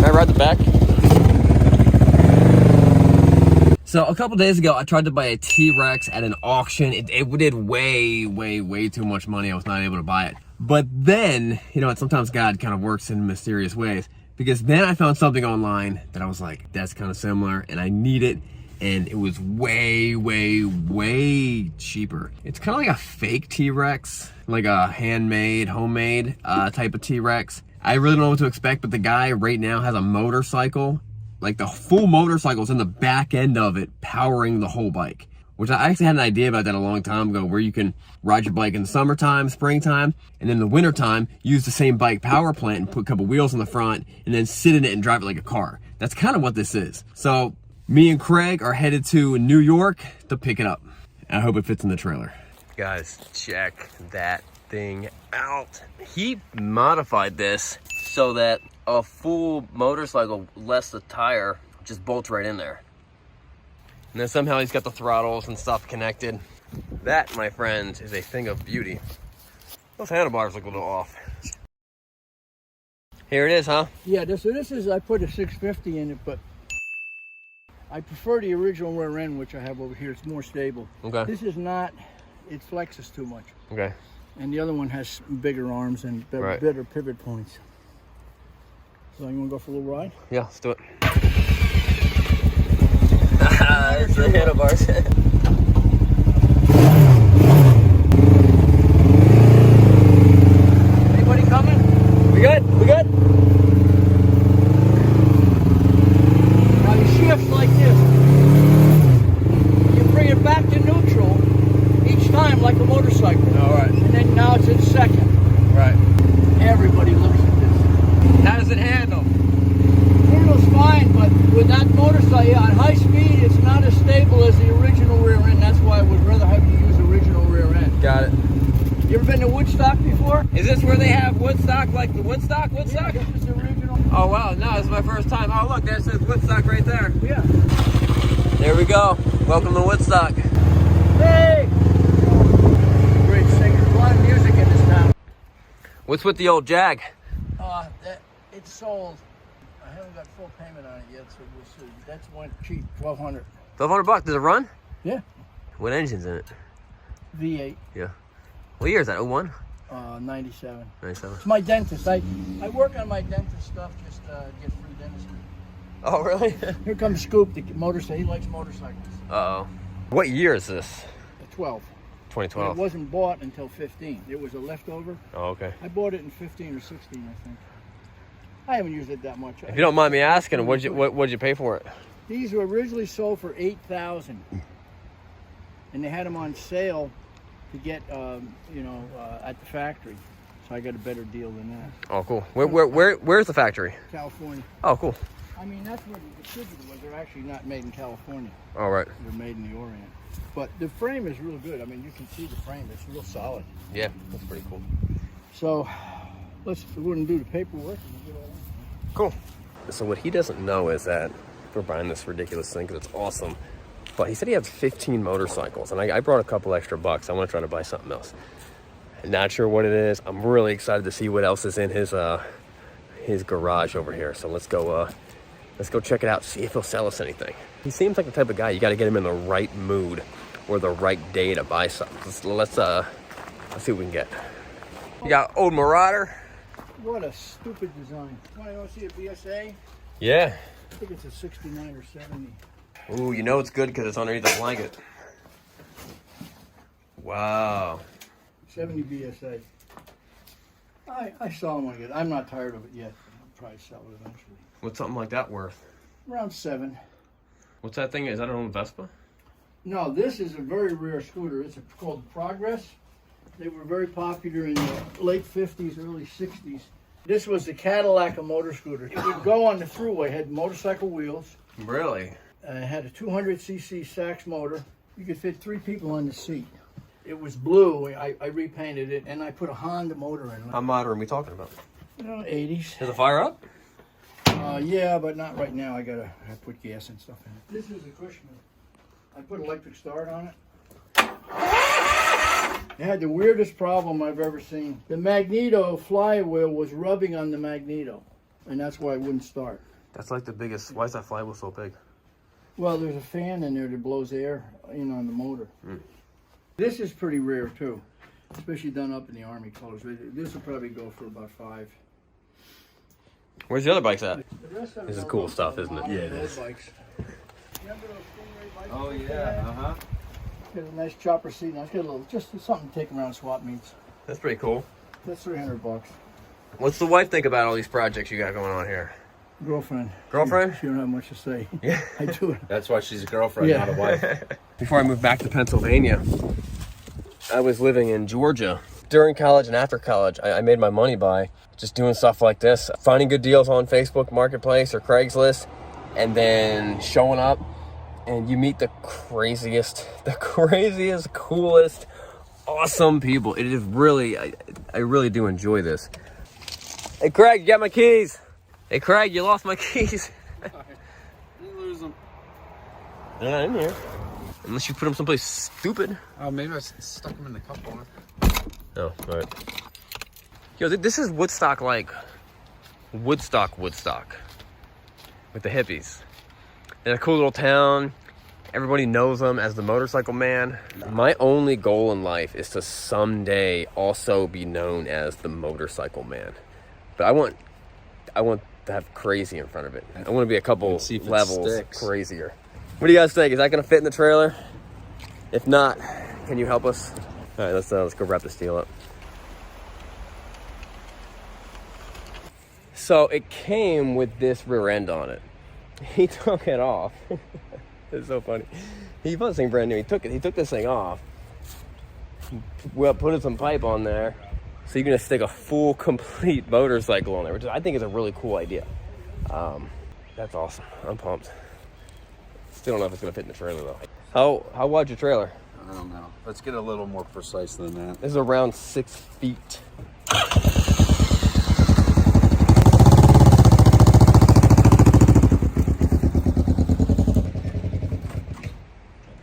Can I ride the back? So a couple days ago, I tried to buy a T-Rex at an auction. It did way too much money. I was not able to buy it. But then, you know, sometimes God kind of works in mysterious ways. Because then I found something online that I was like, that's kind of similar, and I need it. And it was way cheaper. It's kind of like a fake T-Rex, like a handmade, homemade type of T-Rex. I really don't know what to expect, but the guy right now has a motorcycle. Like the full motorcycle is in the back end of it, powering the whole bike. Which I actually had an idea about that a long time ago, where you can ride your bike in the summertime, springtime, and in the wintertime, use the same bike power plant and put a couple wheels in the front, and then sit in it and drive it like a car. That's kind of what this is. So me and Craig are headed to New York to pick it up. I hope it fits in the trailer. Guys, check that thing out. He modified this so that a full motorcycle, less the tire, just bolts right in there. And then somehow he's got the throttles and stuff connected. That, my friends, is a thing of beauty. Those handlebars look a little off. Here it is, huh? Yeah, this is, I put a 650 in it, but I prefer the original rear end, which I have over here. It's more stable. Okay. This is not, it flexes too much. Okay. And the other one has bigger arms and better pivot points. So you want to go for a little ride? Yeah, let's do it. It's the handlebars. Anybody coming? We good? We good? Now you shift like this. You bring it back to neutral each time like a motorcycle. All right. And then now it's in second. Right. Everybody looks at this. How does it handle? Handle's fine, but with that motorcycle, yeah, at high speed, it's not as stable as the original rear end. That's why I would rather have you use original rear end. Got it. You ever been to Woodstock before? Is this where they have Woodstock, like the Woodstock? Yeah, this is the original. Oh, wow. No, this is my first time. Oh, look, there says Woodstock right there. Yeah. There we go. Welcome to Woodstock. Hey! Great singer. A lot of music in this town. What's with the old Jag? It's sold. I haven't got full payment on it yet, so we'll see. That's one cheap, $1,200. $1,200. Does it run? Yeah. What engine's in it? V8. Yeah. What year is that? 01? 97. 97. It's my dentist. I work on my dentist stuff just get free dentistry. Oh, really? Here comes Scoop, the motorcycle. He likes motorcycles. Uh-oh. What year is this? 12. 2012. It wasn't bought until 15. It was a leftover. Oh, okay. I bought it in 15 or 16, I think. I haven't used it that much. If you don't mind me asking, what'd you pay for it? These were originally sold for $8,000, and they had them on sale to get, at the factory. So I got a better deal than that. Oh, cool. Where's the factory? California. Oh, cool. I mean, that's where the distributor was. They're actually not made in California. All right. They're made in the Orient. But the frame is real good. I mean, you can see the frame. It's real solid. Yeah, that's pretty cool. So we're going to do the paperwork. And get all that. Cool. So what he doesn't know is that we're buying this ridiculous thing because it's awesome. But he said he has 15 motorcycles, and I brought a couple extra bucks. I want to try to buy something else. Not sure what it is. I'm really excited to see what else is in his garage over here. So let's go check it out. See if he'll sell us anything. He seems like the type of guy you got to get him in the right mood or the right day to buy something. Let's see what we can get. You got old Marauder. What a stupid design. You want to see a BSA? Yeah. I think it's a 69 or 70. Ooh, you know it's good because it's underneath the blanket. Wow. 70 BSA. I saw them like it. I'm not tired of it yet. I'll probably sell it eventually. What's something like that worth? Around 7. What's that thing? Is that an old Vespa? No, this is a very rare scooter. It's called Progress. They were very popular in the late 50s, early 60s. This was the Cadillac of motor scooters. It would go on the throughway, had motorcycle wheels. Really? It had a 200cc Sachs motor. You could fit 3 people on the seat. It was blue. I repainted it, and I put a Honda motor in it. How modern are we talking about? 80s. Does it fire up? Yeah, but not right now. I put gas and stuff in it. This is a Cushman. I put electric start on it. It had the weirdest problem I've ever seen. The magneto flywheel was rubbing on the magneto. and that's why it wouldn't start. That's like the biggest. Why is that flywheel so big? Well, there's a fan in there that blows air in on the motor. This is pretty rare too, especially done up in the Army colors. This will probably go for about 5. Where's the other bikes at? The rest of This is them cool are stuff, isn't it? Yeah, it is. Bikes. Remember those Stingray bikes? Oh yeah, Got a nice chopper seat. Now it's got a little, just something to take around swap meets. That's pretty cool. That's $300. What's the wife think about all these projects you got going on here? Girlfriend. Girlfriend? She don't have much to say. Yeah. I do. That's why she's a girlfriend, Yeah. not a wife. Before I moved back to Pennsylvania, I was living in Georgia. During college and after college, I made my money by just doing stuff like this, finding good deals on Facebook Marketplace or Craigslist, and then showing up, and you meet the craziest, coolest, awesome people. It is really, I really do enjoy this. Hey Craig, you got my keys? Hey Craig, you lost my keys. You lose them. They're not in here. Unless you put them someplace stupid. Oh, maybe I stuck them in the cup holder. Oh, all right. Yo, this is Woodstock, like Woodstock. With the hippies. They're a cool little town. Everybody knows them as the motorcycle man. My only goal in life is to someday also be known as the motorcycle man. But I want to have crazy in front of it. I want to be a couple levels crazier. What do you guys think? Is that going to fit in the trailer? If not, can you help us? All right, let's go wrap this deal up. So it came with this rear end on it. He took it off. It's so funny. He bought this thing brand new. He took this thing off. Well, put some pipe on there. So you're gonna stick a full, complete motorcycle on there, which I think is a really cool idea. That's awesome. I'm pumped. Still don't know if it's gonna fit in the trailer though. How wide's your trailer? I don't know. Let's get a little more precise than that. This is around 6 feet.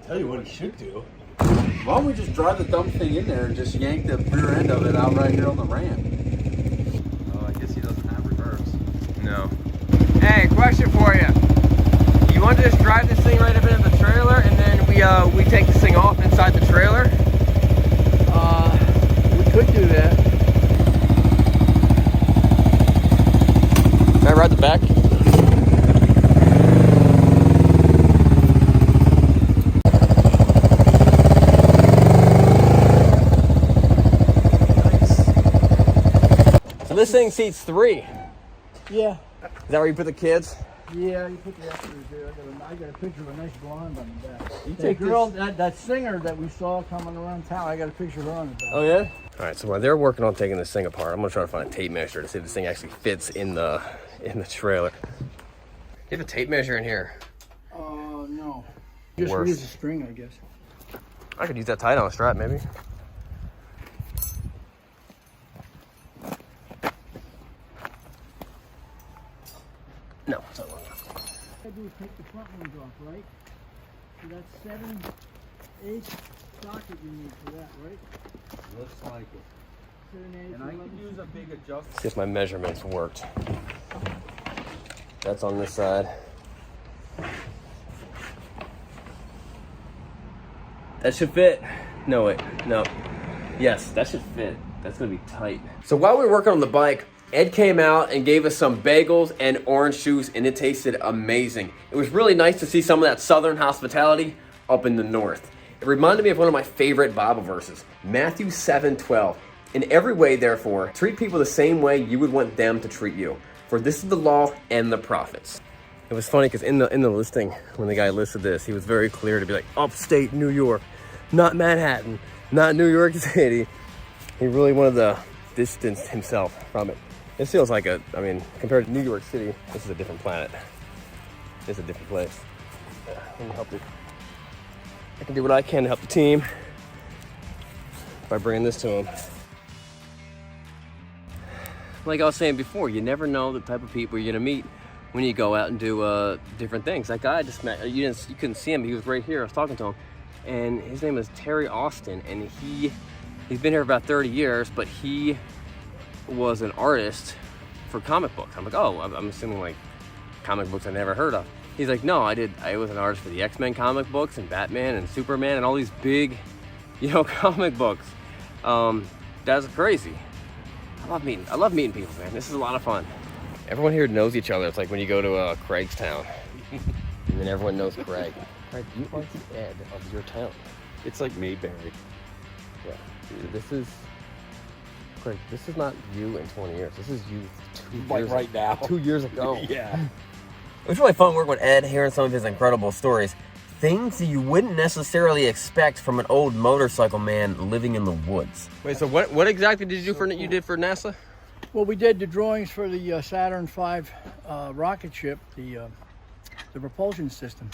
Tell you what he should do. Why don't we just drive the dumb thing in there and just yank the rear end of it out right here on the ramp? Oh, I guess he doesn't have reverse. No. Hey, question for you. You want to just drive this thing right up into the trailer, and then we take this thing off inside the trailer? We could do that. Can I ride the back? So this thing seats 3. Yeah. Is that where you put the kids? Yeah, you put the extras there. I got a picture of a nice blonde on the back. You That take girl, that singer that we saw coming around town, I got a picture of her on the back. Oh yeah? All right, so while they're working on taking this thing apart, I'm gonna try to find a tape measure to see if this thing actually fits in the trailer. You have a tape measure in here? No. Just Worse. use a string, I guess. I could use that tight on a strap, maybe. No, it's not long enough. What I do is take the front ones off, right? So that's 7/8 socket you need for that, right? Looks like it. 7/8. And I could use a big adjustment. See if my measurements worked. That's on this side. That should fit. No, wait, no. Yes, that should fit. That's gonna be tight. So while we were working on the bike, Ed came out and gave us some bagels and orange juice, and it tasted amazing. It was really nice to see some of that southern hospitality up in the north. It reminded me of one of my favorite Bible verses, Matthew 7:12. In every way, therefore, treat people the same way you would want them to treat you. For this is the law and the prophets. It was funny because in the listing, when the guy listed this, he was very clear to be like, upstate New York, not Manhattan, not New York City. He really wanted to distance himself from it. This feels like compared to New York City, this is a different planet. This is a different place. Let me help you. I can do what I can to help the team by bringing this to them. Like I was saying before, you never know the type of people you're gonna meet when you go out and do different things. That guy I just met, you couldn't see him, he was right here, I was talking to him. And his name is Terry Austin, and he's been here about 30 years, but he was an artist for comic books. I'm like, oh, I'm assuming like comic books I never heard of. He's like, no, I was an artist for the X-Men comic books and Batman and Superman and all these big, you know, comic books. That's crazy. I love meeting people, man. This is a lot of fun. Everyone here knows each other. It's like when you go to Craigstown, and then everyone knows Craig. Craig, you are the Ed of your town. It's like Mayberry. Yeah, this is Craig. This is not you in 20 years. This is you 2 years right now. 2 years ago. Yeah. It was really fun working with Ed, hearing some of his incredible stories. Things that you wouldn't necessarily expect from an old motorcycle man living in the woods. Wait, so what exactly did you do you did for NASA? Well, we did the drawings for the Saturn V rocket ship, the propulsion system.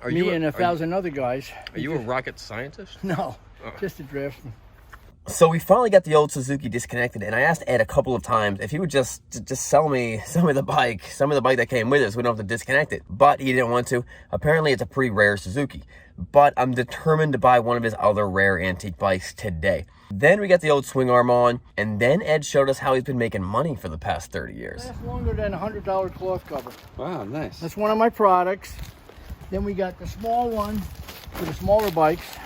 Are Me and 1,000 other guys. Are you a rocket scientist? No, just a draftsman. So we finally got the old Suzuki disconnected, and I asked Ed a couple of times if he would just sell me some of the bike that came with us. We don't have to disconnect it, but he didn't want to. Apparently, it's a pretty rare Suzuki, but I'm determined to buy one of his other rare antique bikes today. Then we got the old swing arm on, and then Ed showed us how he's been making money for the past 30 years. Lasts longer than a $100 cloth cover. Wow, nice. That's one of my products. Then we got the small one for the smaller bikes.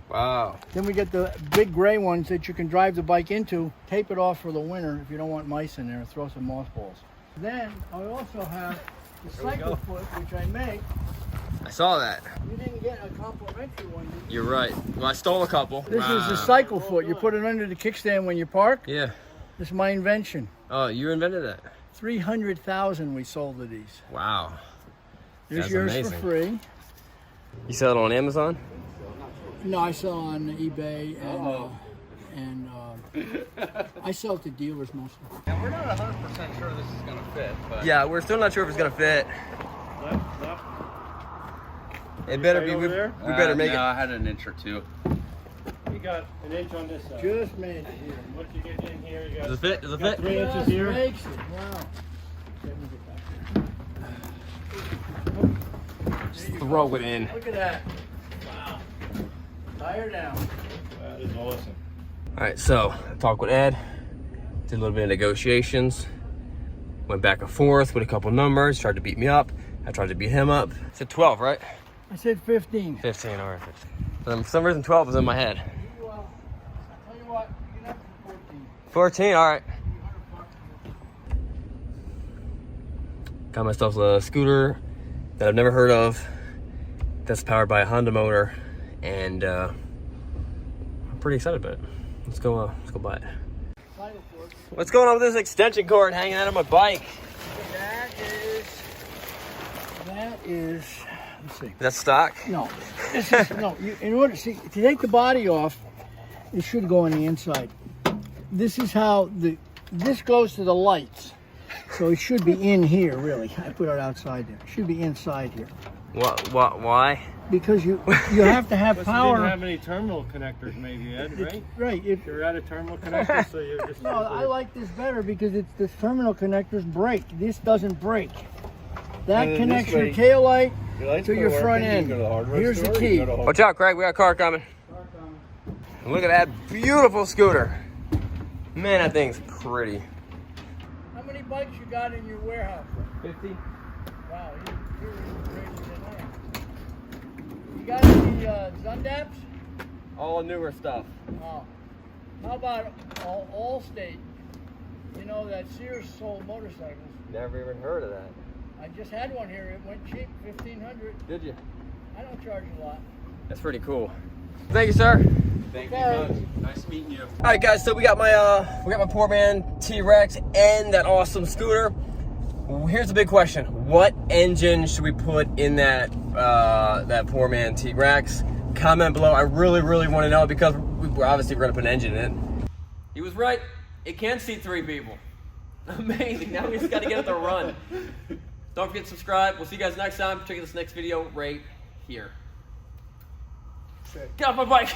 Wow. Then we get the big gray ones that you can drive the bike into, tape it off for the winter if you don't want mice in there, and throw some mothballs. Then I also have the cycle foot, which I make. I saw that. You didn't get a complimentary one, did you? You're right. Well, I stole a couple. This is the cycle foot. You put it under the kickstand when you park. Yeah. This is my invention. Oh, you invented that? 300,000 we sold of these. Wow. There's That's yours amazing. for free. You sell it on Amazon? No, I sell on eBay and I sell to dealers mostly. And we're not 100% sure this is gonna fit, but Yeah, we're still not sure if it's gonna fit. Left. It better be. We better make no, it. I had an inch or two. You got an inch on this side. Just made it here. Once you get in here, you got, Does it fit? Does it fit? 3 inches Just here. makes it. Wow. Let me get back Just throw it in. here. Look at that. Wow. Tire down. That is awesome. All right, so I talked with Ed, did a little bit of negotiations, went back and forth with a couple numbers, tried to beat me up. I tried to beat him up. I said 12, right? I said 15. 15, all right. 15. For some reason, 12 was in my head. I'll tell you what, you can have 14. 14, all right. Got myself a scooter that I've never heard of, that's powered by a Honda motor, and I'm pretty excited about it. Let's go buy it. Final fork. What's going on with this extension cord hanging out of my bike? That is, let's see. Is that stock? No, this is, no, in order, see, to take the body off, it should go on the inside. This is how this goes to the lights. So it should be in here, really. I put it outside there. It should be inside here. Why? Because you have to have But you didn't power. have any terminal connectors, maybe, Ed, right? Right. You're out of terminal connectors, so you're just. No, I like this better because the terminal connectors break. This doesn't break. That And then connects this your way, tail light Your lights to go your working, front you end. go to the hardware Here's the store, key. you go to Home- Watch out, Craig. We got a car coming. And look at that beautiful scooter. Man, that thing's pretty. How many bikes you got in your warehouse? 50. Wow, you're crazy than I am. You got any Zundaps? All newer stuff. Oh. How about Allstate? You know that Sears sold motorcycles. Never even heard of that. I just had one here. It went cheap, $1,500. Did you? I don't charge a lot. That's pretty cool. Thank you, sir. Thank you, Okay. Coach. Nice meeting you. All right, guys. So we got my poor man T-Rex and that awesome scooter. Here's the big question: what engine should we put in that poor man T-Rex? Comment below. I really want to know because we're obviously going to put an engine in it. He was right. It can seat 3 people. Amazing. Now we just got to get it to run. Don't forget to subscribe. We'll see you guys next time. Check out this next video right here. Get off my bike.